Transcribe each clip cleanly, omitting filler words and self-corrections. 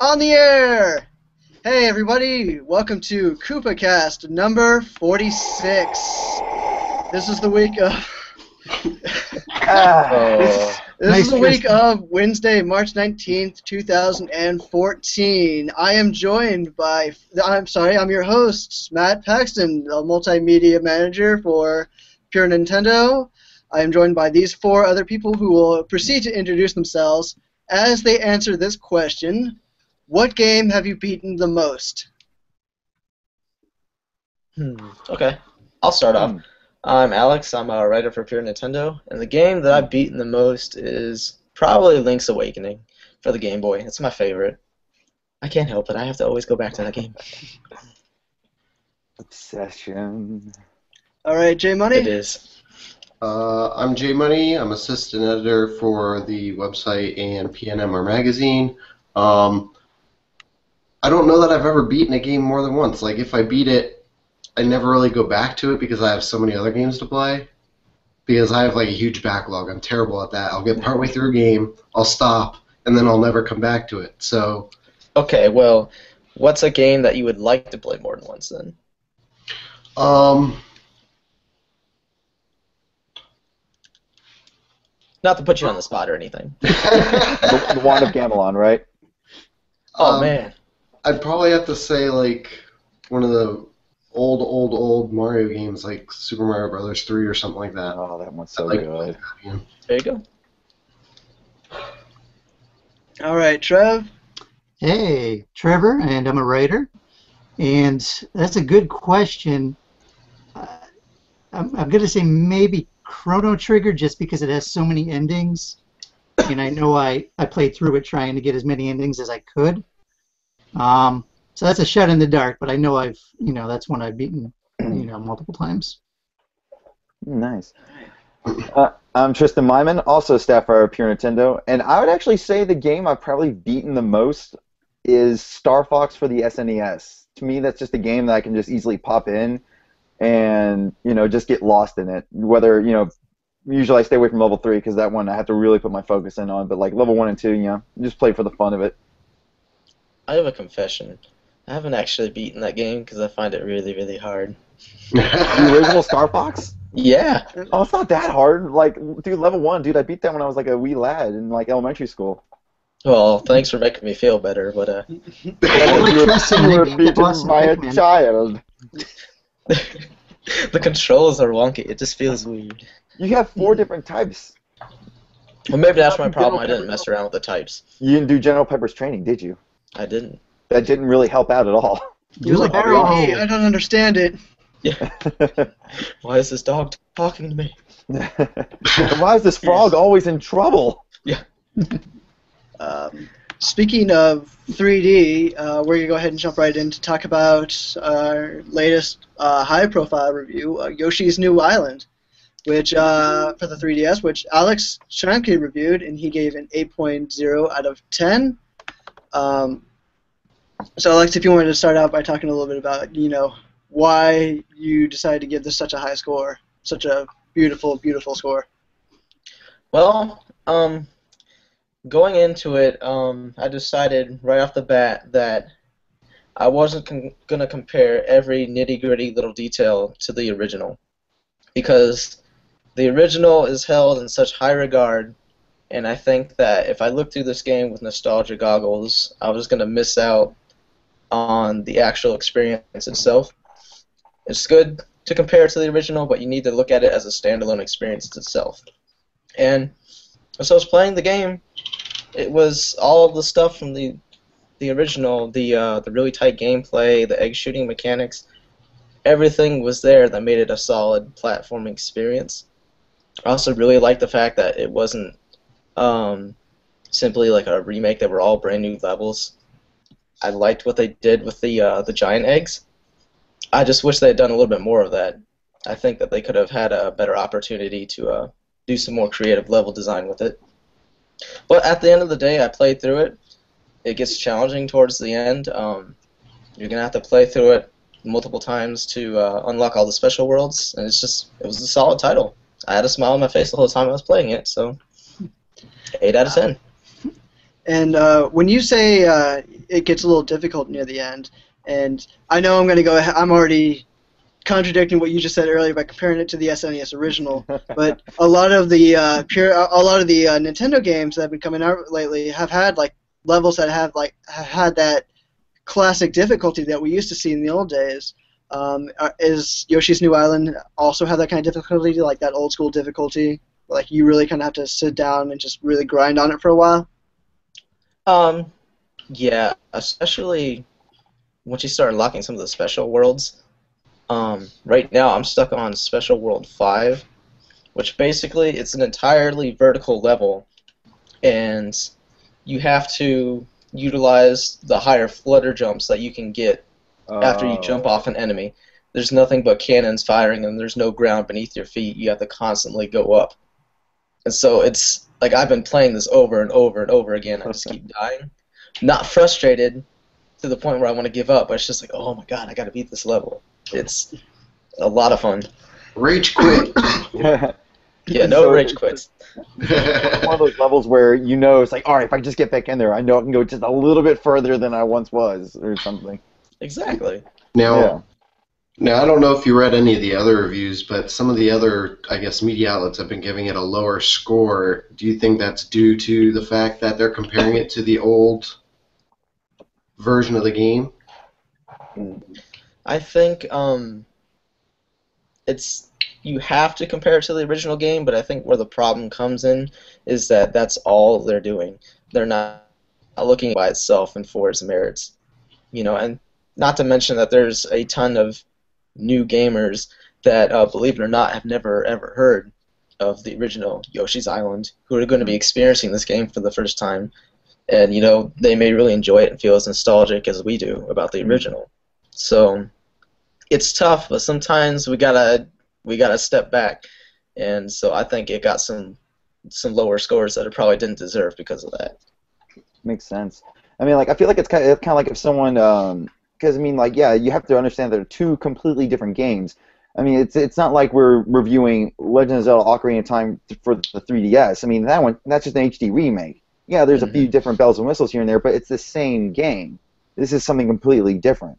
On the air! Hey everybody, welcome to Koopa Kast number 46. This is the week of Oh, this is the week of Wednesday, March 19th, 2014. I'm your host, Matt Paxton, a multimedia manager for Pure Nintendo. I am joined by these four other people who will proceed to introduce themselves as they answer this question. What game have you beaten the most? Okay, I'll start off. I'm Alex. I'm a writer for Pure Nintendo, and the game that I've beaten the most is probably Link's Awakening for the Game Boy. It's my favorite. I can't help it. I have to always go back to that game. Obsession. All right, J Money. It is. I'm Jay Money. I'm assistant editor for the website and PNMR magazine. I don't know that I've ever beaten a game more than once. Like, if I beat it, I never really go back to it because I have so many other games to play. Because I have, like, a huge backlog. I'm terrible at that. I'll get partway through a game, I'll stop, and then I'll never come back to it. So. Okay, well, what's a game that you would like to play more than once then? Not to put you on the spot or anything. The Wand of Gamelon, right? Oh, man. I'd probably have to say, like, one of the old Mario games, like Super Mario Brothers 3 or something like that. Oh, that one's so like good. There you go. All right, Trev. Hey, Trevor, and I'm a writer. And that's a good question. I'm going to say maybe Chrono Trigger just because it has so many endings. And I know I played through it trying to get as many endings as I could. So that's a shot in the dark, but I know that's one I've beaten, multiple times. Nice. I'm Tristan Myman, also staff writer at Pure Nintendo, and I would actually say the game I've probably beaten the most is Star Fox for the SNES. To me, that's just a game that I can just easily pop in and, just get lost in it. Whether, usually I stay away from level 3 because that one I have to really put my focus in on, but like level 1 and 2, just play for the fun of it. I have a confession. I haven't actually beaten that game because I find it really, really hard. The original Star Fox? Yeah. Oh, it's not that hard. Like, dude, level 1, dude, I beat that when I was like a wee lad in like elementary school. Well, thanks for making me feel better, but You were beaten by a child. the controls are wonky. It just feels weird. You have 4 different types. Well, maybe that's my problem. I didn't mess around with the types. You didn't do General Pepper's training, did you? I didn't. That didn't really help out at all. He was like, hey, I don't understand it. Yeah. Why is this dog talking to me? Why is this frog always in trouble? Yeah. Speaking of 3D, we're going to go ahead and jump right in to talk about our latest high-profile review, Yoshi's New Island, which for the 3DS, which Alex Shanke reviewed, and he gave an 8.0 out of 10. So, Alex, if you wanted to start out by talking a little bit about, why you decided to give this such a high score, such a beautiful, beautiful score. Well, going into it, I decided right off the bat that I wasn't going to compare every nitty-gritty little detail to the original, because the original is held in such high regard, and I think that if I looked through this game with nostalgia goggles, I was going to miss out on the actual experience itself. It's good to compare it to the original, but you need to look at it as a standalone experience itself. And as I was playing the game, it was all of the stuff from the original, the really tight gameplay, the egg shooting mechanics. Everything was there that made it a solid platforming experience. I also really liked the fact that it wasn't simply like a remake that were all brand new levels. I liked what they did with the giant eggs. I just wish they had done a little bit more of that. I think that they could have had a better opportunity to do some more creative level design with it. But at the end of the day, I played through it. It gets challenging towards the end. You're going to have to play through it multiple times to unlock all the special worlds, and it was a solid title. I had a smile on my face the whole time I was playing it, so 8 out of 10. And when you say it gets a little difficult near the end. And I know I'm going to go. I'm already contradicting what you just said earlier by comparing it to the SNES original. But a lot of the Nintendo games that have been coming out lately have had like levels that have had that classic difficulty that we used to see in the old days. Is Yoshi's New Island also have that kind of difficulty, like that old school difficulty? Like you really kind of have to sit down and just really grind on it for a while? Yeah, especially once you start unlocking some of the special worlds. Right now I'm stuck on Special World 5, which basically it's an entirely vertical level, and you have to utilize the higher flutter jumps that you can get after you jump off an enemy. There's nothing but cannons firing, and there's no ground beneath your feet. You have to constantly go up. And so it's like I've been playing this over and over and over again. I just keep dying. Not frustrated to the point where I want to give up, but it's just like, oh my god, I got to beat this level. It's a lot of fun. Rage quit. Yeah, no rage quits. One of those levels where you know it's like, all right, if I just get back in there, I know I can go just a little bit further than I once was, or something. Exactly. Now, I don't know if you read any of the other reviews, but some of the other, I guess, media outlets have been giving it a lower score. Do you think that's due to the fact that they're comparing it to the old version of the game? I think you have to compare it to the original game, but I think where the problem comes in is that that's all they're doing. They're not looking by itself and for its merits, and not to mention that there's a ton of new gamers that, believe it or not, have never ever heard of the original Yoshi's Island, who are going to be experiencing this game for the first time, and they may really enjoy it and feel as nostalgic as we do about the original. So it's tough, but sometimes we gotta step back, and so I think it got some lower scores that it probably didn't deserve because of that. Makes sense. I mean, like I feel like it's kind of like if someone, because I mean, like yeah, you have to understand they're two completely different games. I mean, it's not like we're reviewing Legend of Zelda: Ocarina of Time for the 3DS. I mean, that's just an HD remake. Yeah, there's a few different bells and whistles here and there, but it's the same game. This is something completely different,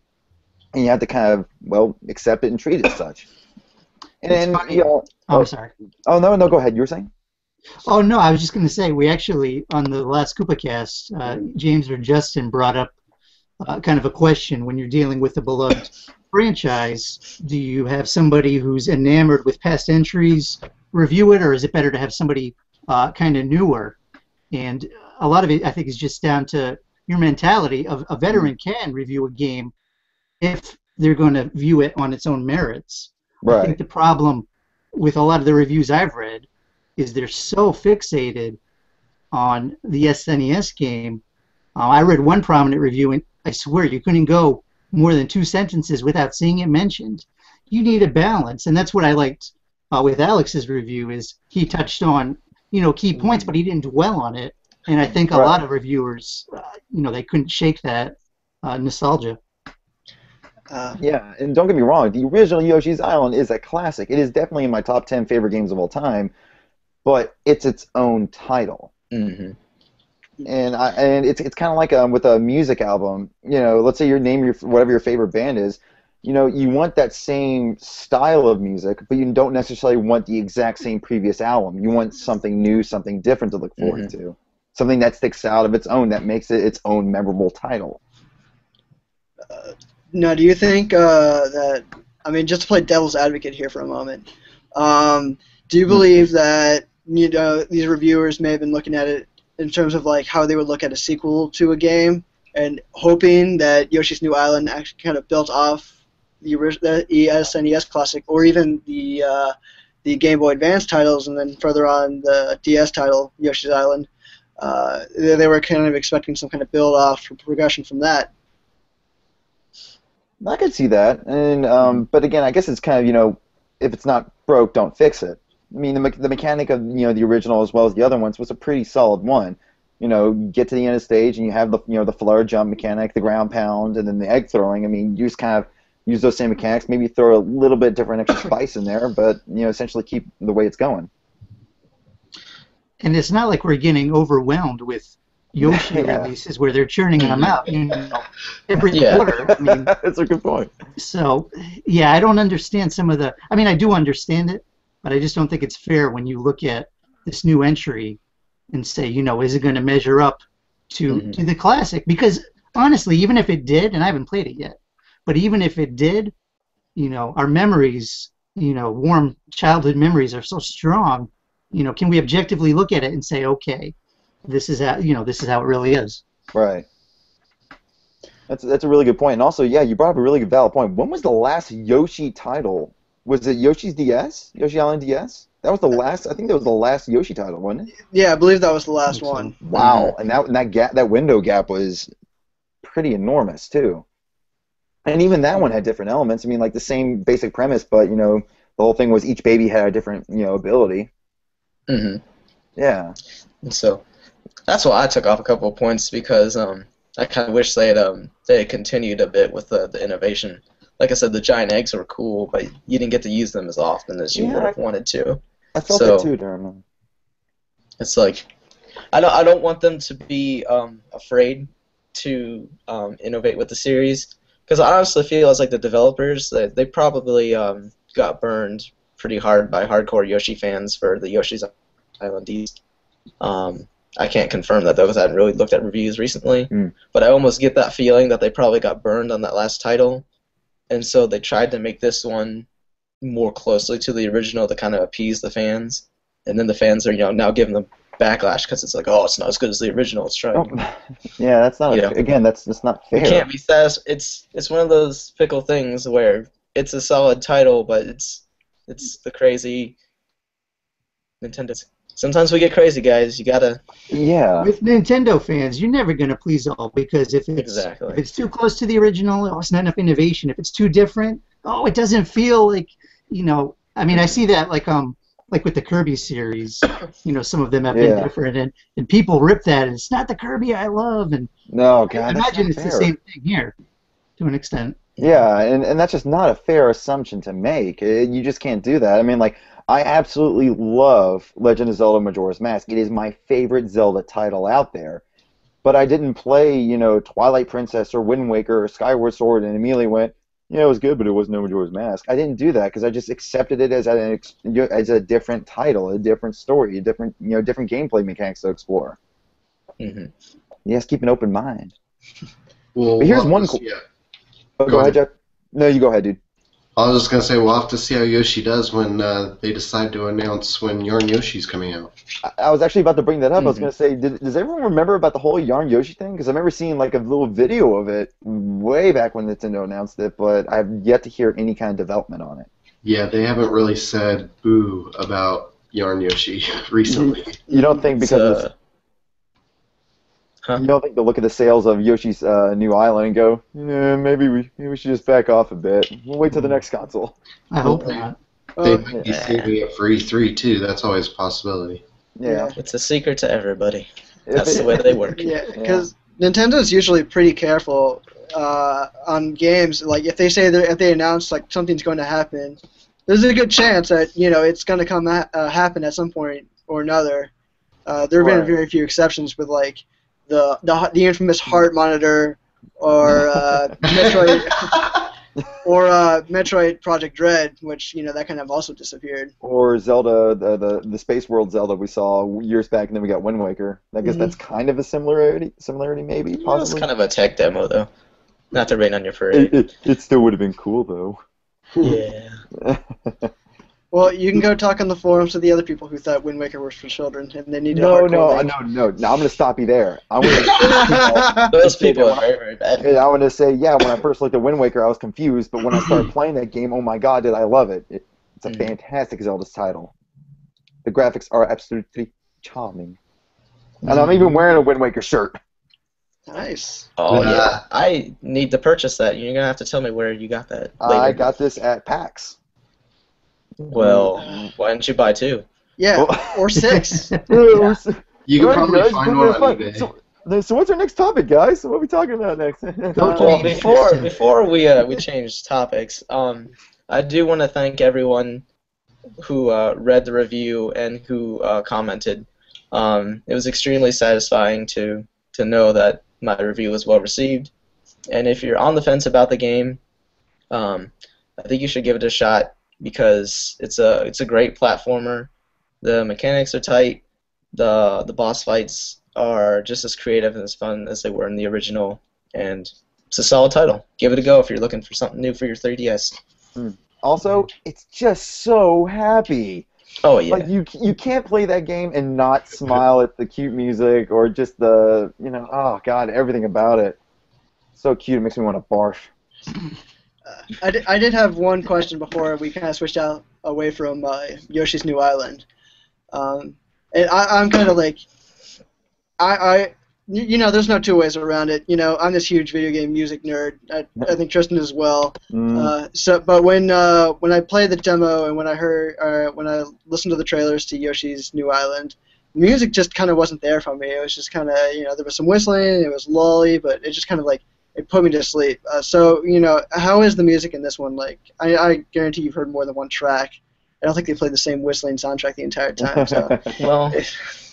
and you have to kind of accept it and treat it as such. And then, I'm sorry. Oh no, go ahead. You were saying? Oh no, I was just going to say we actually on the last Koopa Kast, James or Justin brought up kind of a question when you're dealing with a beloved franchise. Do you have somebody who's enamored with past entries review it, or is it better to have somebody kind of newer? And a lot of it, I think, is just down to your mentality. A veteran can review a game if they're going to view it on its own merits. Right. I think the problem with a lot of the reviews I've read is they're so fixated on the SNES game. I read one prominent review, and I swear you couldn't go more than 2 sentences without seeing it mentioned. You need a balance, and that's what I liked with Alex's review. Is he touched on key points, but he didn't dwell on it. And I think a lot of reviewers, they couldn't shake that nostalgia. Yeah, and don't get me wrong, the original Yoshi's Island is a classic. It is definitely in my top 10 favorite games of all time, but it's its own title. Mm-hmm. And it's kind of like with a music album. Let's say whatever your favorite band is. You want that same style of music, but you don't necessarily want the exact same previous album. You want something new, something different to look forward to. Something that sticks out of its own, that makes it its own memorable title. Now, do you think that, just to play devil's advocate here for a moment, do you believe that, these reviewers may have been looking at it in terms of like how they would look at a sequel to a game and hoping that Yoshi's New Island actually kind of built off the SNES classic or even the Game Boy Advance titles, and then further on the DS title, Yoshi's Island, they were kind of expecting some kind of build-off or progression from that? I could see that, and but again, I guess it's kind of if it's not broke, don't fix it. I mean, the mechanic of the original as well as the other ones was a pretty solid one. Get to the end of the stage and you have the flare jump mechanic, the ground pound, and then the egg throwing. I mean, you just kind of use those same mechanics, maybe throw a little bit different extra spice in there, but essentially keep the way it's going. And it's not like we're getting overwhelmed with Yoshi Yeah. releases where they're churning them out, every Yeah. quarter. I mean, That's a good point. so yeah, I don't understand some of the. I mean, I do understand it, but I just don't think it's fair when you look at this new entry and say, is it going to measure up to the classic? Because honestly, even if it did, and I haven't played it yet, but even if it did, our memories, warm childhood memories are so strong. Can we objectively look at it and say, okay, this is how it really is? Right. That's a really good point. And also, yeah, you brought up a really good valid point. When was the last Yoshi title? Was it Yoshi's DS? Yoshi Island DS? That was the last. I think that was the last Yoshi title, wasn't it? Yeah, I believe that was the last think so. one. Wow. And that window gap was pretty enormous too. And even that one had different elements. I mean, like the same basic premise, but the whole thing was each baby had a different ability. Mm-hmm. Yeah. And so that's why I took off a couple of points because I kind of wish they had continued a bit with the innovation. Like I said, the giant eggs were cool, but you didn't get to use them as often as you would have wanted to. I felt So- that too, Darren. It's like I don't want them to be afraid to innovate with the series because I honestly feel it's like the developers they probably got burned pretty hard by hardcore Yoshi fans for the Yoshi's Island DS. I can't confirm that though because I haven't really looked at reviews recently, but I almost get that feeling that they probably got burned on that last title, and so they tried to make this one more closely to the original to kind of appease the fans, and then the fans are now giving them backlash because it's like, oh, it's not as good as the original. It's trying. Yeah, that's not again. That's not fair. It can't be satisfied. It's one of those fickle things where it's a solid title, but it's the crazy Nintendo. Sometimes we get crazy, guys. You gotta. Yeah. With Nintendo fans, you're never going to please all because if Exactly. it's too close to the original, it's not enough innovation. If it's too different, it doesn't feel like I mean, I see that like with the Kirby series, some of them have been different, and people rip that, and it's not the Kirby I love, and No, God, I that's imagine not it's the fair. same thing here, to an extent. Yeah, and that's just not a fair assumption to make. You just can't do that. I mean, like, I absolutely love Legend of Zelda Majora's Mask. It is my favorite Zelda title out there. But I didn't play, Twilight Princess or Wind Waker or Skyward Sword and immediately went, yeah, it was good, but it wasn't no Majora's Mask. I didn't do that because I just accepted it as a different title, a different story, a different gameplay mechanics to explore. Mm-hmm. Yes, keep an open mind. Well, But here's we'll one. have to see it. Oh, go ahead, Jeff. No, you go ahead, dude. I was just gonna say we'll have to see how Yoshi does when they decide to announce when Yarn Yoshi's coming out. I was actually about to bring that up. I was going to say, does everyone remember about the whole Yarn Yoshi thing? Because I remember seeing like a little video of it way back when Nintendo announced it, but I've yet to hear any kind of development on it. Yeah, they haven't really said boo about Yarn Yoshi recently. You don't think because Huh? you don't think they'll look at the sales of Yoshi's new island and go, maybe we should just back off a bit. We'll wait till the next console. I hope not. They might be saving it for E3 too. That's always a possibility. Yeah. It's a secret to everybody. If That's it- the way they work. Yeah, because Nintendo's usually pretty careful on games. Like if they announce like something's going to happen, there's a good chance that it's going to happen at some point or another. There have been Right. very few exceptions with like the infamous heart monitor or Metroid or Metroid Project Dread, which that kind of also disappeared. Or Zelda, the Space World Zelda we saw years back, and then we got Wind Waker. I guess that's kind of a similarity maybe, It's possibly. kind of a tech demo, though. Not to rain on your parade. It still would have been cool, though. Yeah. Well, you can go talk on the forums to the other people who thought Wind Waker was for children, and they need to No, hardcore link. no. I'm going to stop you there. I'm gonna, Those people are very, very bad. I want to say, yeah, when I first looked at Wind Waker, I was confused, but when I started playing that game, oh my god, did I love it. It's a fantastic Zelda title. The graphics are absolutely charming. And I'm even wearing a Wind Waker shirt. Nice. Oh, yeah. I need to purchase that. You're going to have to tell me where you got that later. I got this at PAX. Well, why didn't you buy two? Yeah, Well- or 6. You can Alright, probably guys, find good one to on fun. eBay. So what's our next topic, guys? So what are we talking about next? Well, before we change topics, I do want to thank everyone who read the review and who commented. It was extremely satisfying to to know that my review was well received. And if you're on the fence about the game, I think you should give it a shot because it's a great platformer. The mechanics are tight. The boss fights are just as creative and as fun as they were in the original, and it's a solid title. Give it a go if you're looking for something new for your 3DS. Also, it's just so happy. Oh yeah. Like you can't play that game and not smile at the cute music or just the oh god, everything about it. So cute, it makes me want to barf. I did have one question before we kind of switched out away from Yoshi's New Island. And I'm kind of like, there's no two ways around it. I'm this huge video game music nerd. I think Tristan as well. But when I played the demo and when I listened to the trailers to Yoshi's New Island, the music just kind of wasn't there for me. It was just kind of, there was some whistling, it was lully, but it just kind of like, it put me to sleep. So, how is the music in this one? Like, I guarantee you've heard more than one track. I don't think they played the same whistling soundtrack the entire time. So. Well,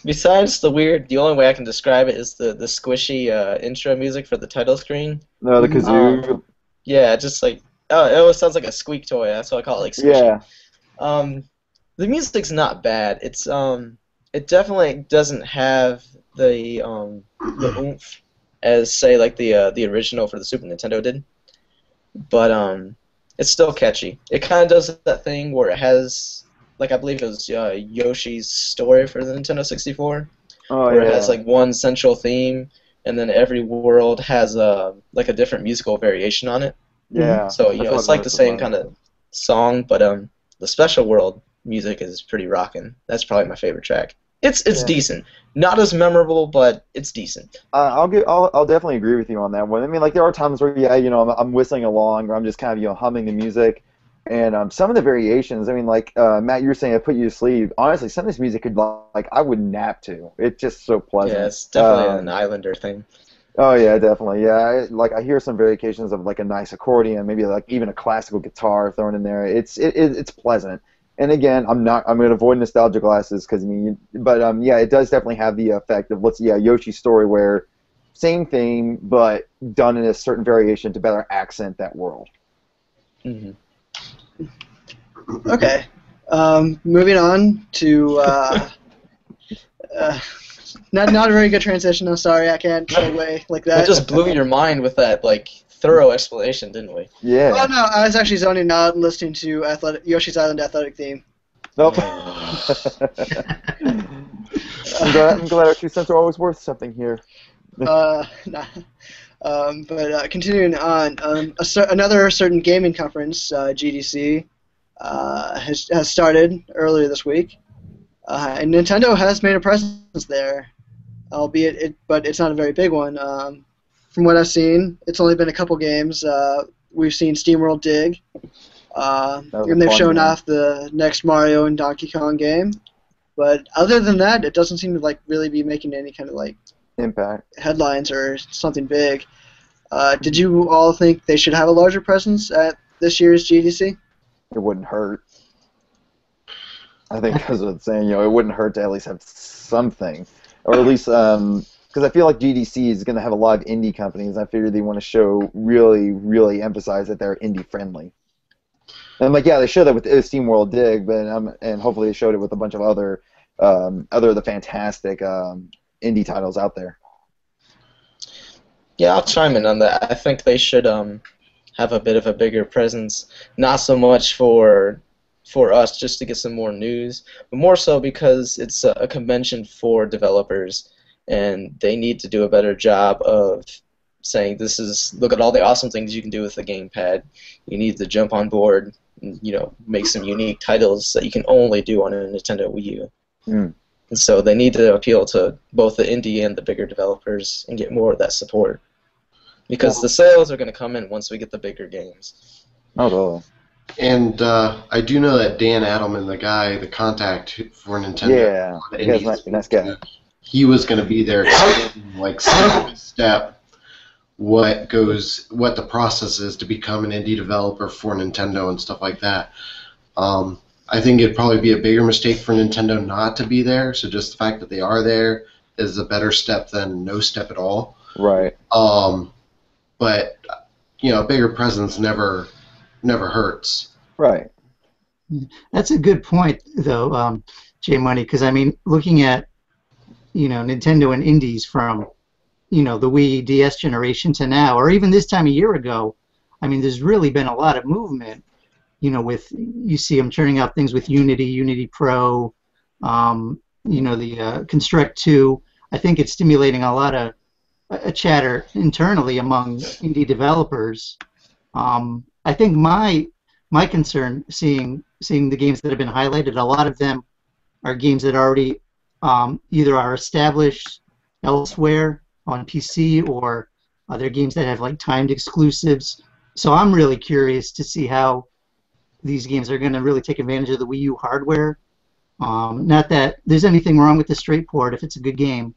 besides the only way I can describe it is the squishy intro music for the title screen. No, the kazoo. Yeah, just like, it always sounds like a squeak toy. That's why I call it like squishy. Yeah. The music's not bad. It's it definitely doesn't have the oomph as say like the original for the Super Nintendo did, but it's still catchy. It kind of does that thing where it has, like, I believe it was Yoshi's Story for the Nintendo 64, where it has like one central theme, and then every world has like a different musical variation on it. Yeah. So it's like the same kind of song, but the special world music is pretty rockin'. That's probably my favorite track. It's decent. Not as memorable, but it's decent. I'll definitely agree with you on that one. I mean, like there are times where I'm whistling along or I'm just kind of humming the music, and some of the variations. I mean, like Matt, you were saying it put you to sleep. Honestly, some of this music could I would nap to. It's just so pleasant. Yeah, it's definitely an Islander thing. Oh yeah, definitely. Yeah, I hear some variations of like a nice accordion, maybe like even a classical guitar thrown in there. It's pleasant. And again, I'm going to avoid nostalgia glasses because it does definitely have the effect of Yoshi's Story, where same theme but done in a certain variation to better accent that world. Mm-hmm. Okay, moving on to not a very good transition. I'm sorry, I can't segue like that. We just blew your mind with that thorough explanation, didn't we? Yeah. Oh no, I was actually zoning out and listening to Yoshi's Island athletic theme. Nope. I'm glad our 2 cents are always worth something here. Nah. Continuing on, another certain gaming conference, GDC, has started earlier this week, and Nintendo has made a presence there, albeit but it's not a very big one. From what I've seen, it's only been a couple games. We've seen SteamWorld Dig, and they've shown off the next Mario and Donkey Kong game. But other than that, it doesn't seem to really be making any kind of impact headlines or something big. Did you all think they should have a larger presence at this year's GDC? It wouldn't hurt. I think that's what I'm saying. It wouldn't hurt to at least have something, or at least because I feel like GDC is going to have a lot of indie companies. I figured they want to really emphasize that they're indie friendly. And they showed that with SteamWorld Dig, but and hopefully they showed it with a bunch of other of the fantastic indie titles out there. Yeah, I'll chime in on that. I think they should have a bit of a bigger presence, not so much for us just to get some more news, but more so because it's a convention for developers, and they need to do a better job of saying look at all the awesome things you can do with the gamepad. You need to jump on board and, make some unique titles that you can only do on a Nintendo Wii U. And so they need to appeal to both the indie and the bigger developers and get more of that support. Because the sales are going to come in once we get the bigger games. Oh, totally. And I do know that Dan Adelman, the contact for Nintendo, nice guy. He was going to be there, step by step, what the process is to become an indie developer for Nintendo and stuff like that. I think it'd probably be a bigger mistake for Nintendo not to be there. So just the fact that they are there is a better step than no step at all. Right. But a bigger presence never hurts. Right. That's a good point, though, J Money, because I mean, looking at Nintendo and indies from the Wii DS generation to now, or even this time a year ago, I mean, there's really been a lot of movement. With you see them churning out things with Unity Pro, the Construct 2. I think it's stimulating a lot of chatter internally among indie developers. I think my concern seeing the games that have been highlighted, a lot of them are games that already either are established elsewhere on PC or they're games that have like timed exclusives. So I'm really curious to see how these games are going to really take advantage of the Wii U hardware. Not that there's anything wrong with the straight port if it's a good game,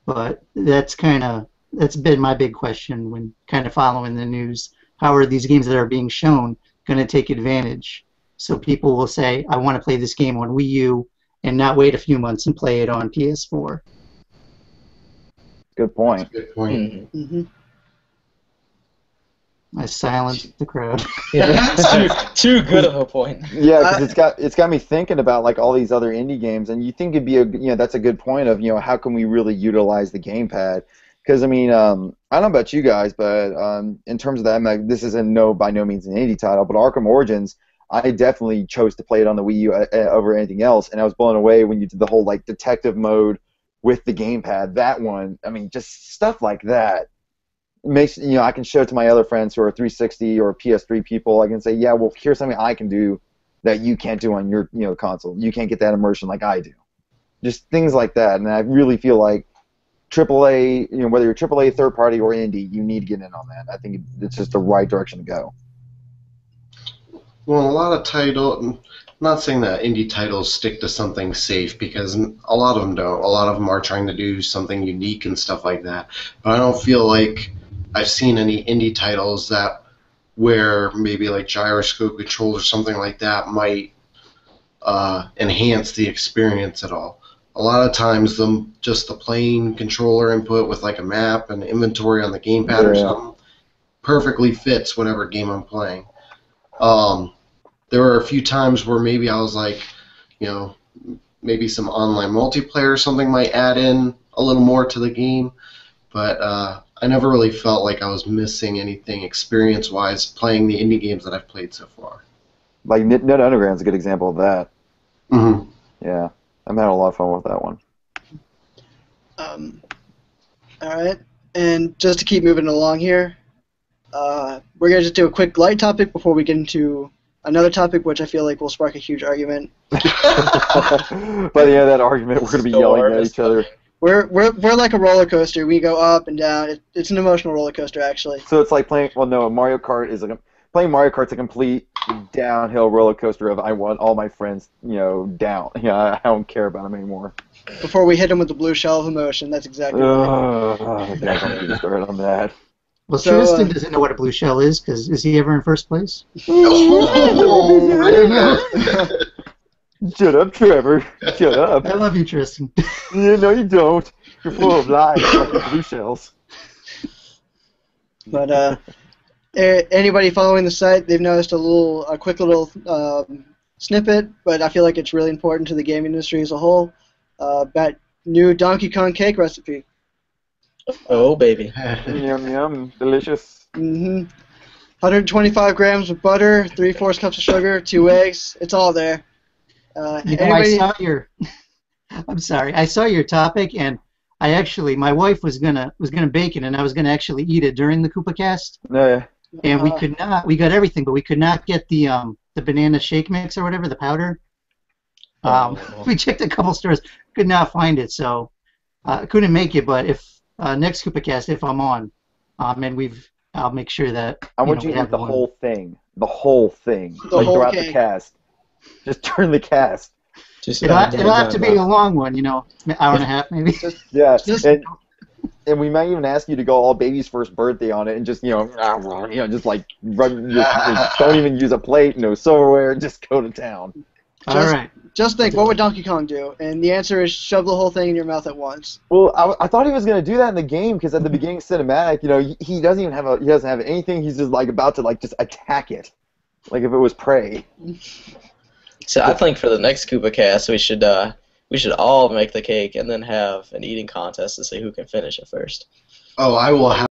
but that's been my big question when kind of following the news. How are these games that are being shown going to take advantage? So people will say, I want to play this game on Wii U and not wait a few months and play it on PS4. Good point. That's a good point. Mm-hmm. I silenced the crowd. Yeah, too good of a point. Yeah, because it's got me thinking about like all these other indie games, and you think it'd be that's a good point of how can we really utilize the gamepad? Because I mean, I don't know about you guys, but in terms of that, this is by no means an indie title, but Arkham Origins, I definitely chose to play it on the Wii U over anything else, and I was blown away when you did the whole like detective mode with the gamepad. That one, I mean, just stuff like that makes I can show it to my other friends who are 360 or PS3 people. I can say, yeah, well, here's something I can do that you can't do on your console. You can't get that immersion like I do. Just things like that, and I really feel like AAA, whether you're AAA, third party, or indie, you need to get in on that. I think it's just the right direction to go. Well, a lot of I'm not saying that indie titles stick to something safe, because a lot of them don't. A lot of them are trying to do something unique and stuff like that. But I don't feel like I've seen any indie titles where maybe like gyroscope controls or something like that might enhance the experience at all. A lot of times, just the plain controller input with like a map and inventory on the gamepad or something perfectly fits whatever game I'm playing. There were a few times where maybe I was like, maybe some online multiplayer or something might add in a little more to the game, but I never really felt like I was missing anything experience-wise playing the indie games that I've played so far. Like Net Underground's a good example of that. Mm-hmm. Yeah, I'm having a lot of fun with that one. All right, and just to keep moving along here, we're going to just do a quick light topic before we get into another topic, which I feel like will spark a huge argument. By the end of that argument, we're going to be yelling at each other. We're like a roller coaster. We go up and down. It's an emotional roller coaster, actually. So it's like playing. Well, no, Mario Kart is playing Mario Kart's a complete downhill roller coaster of I want all my friends, down. I don't care about them anymore. Before we hit them with the blue shell of emotion, that's exactly right. Yeah, don't get me started on that. Well, Tristan doesn't know what a blue shell is, because is he ever in first place? Shut up, Trevor. Shut up. I love you, Tristan. Yeah, no, you don't. You're full of lies like the blue shells. But anybody following the site, they've noticed a quick little snippet, but I feel like it's really important to the gaming industry as a whole. That new Donkey Kong cake recipe. Oh, baby. Yum, yum. Delicious. 125 grams of butter, 3/4 cups of sugar, 2 eggs. It's all there. I saw your. I'm sorry. I saw your topic, and my wife was gonna bake it, and I was gonna actually eat it during the Koopa Kast. Yeah. And we could not. We got everything, but we could not get the banana shake mix or whatever, the powder. We checked a couple stores, could not find it, so couldn't make it. But if next Koopa Kast, if I'm on, and I'll make sure that I want you to eat the whole thing, like whole throughout cake. the cast. Just turn the cast. It'll have to be a long one, hour and a half maybe. Yeah, and we might even ask you to go all baby's first birthday on it, and just just like run. Just don't even use a plate, no silverware, just go to town. All Just, right. just think, what would Donkey Kong do? And the answer is shove the whole thing in your mouth at once. Well, I thought he was gonna do that in the game because at the beginning cinematic, he doesn't even have he doesn't have anything. He's just like about to like just attack it, like if it was prey. So I think for the next Koopa Cast, we should all make the cake and then have an eating contest to see who can finish it first. Oh, I will have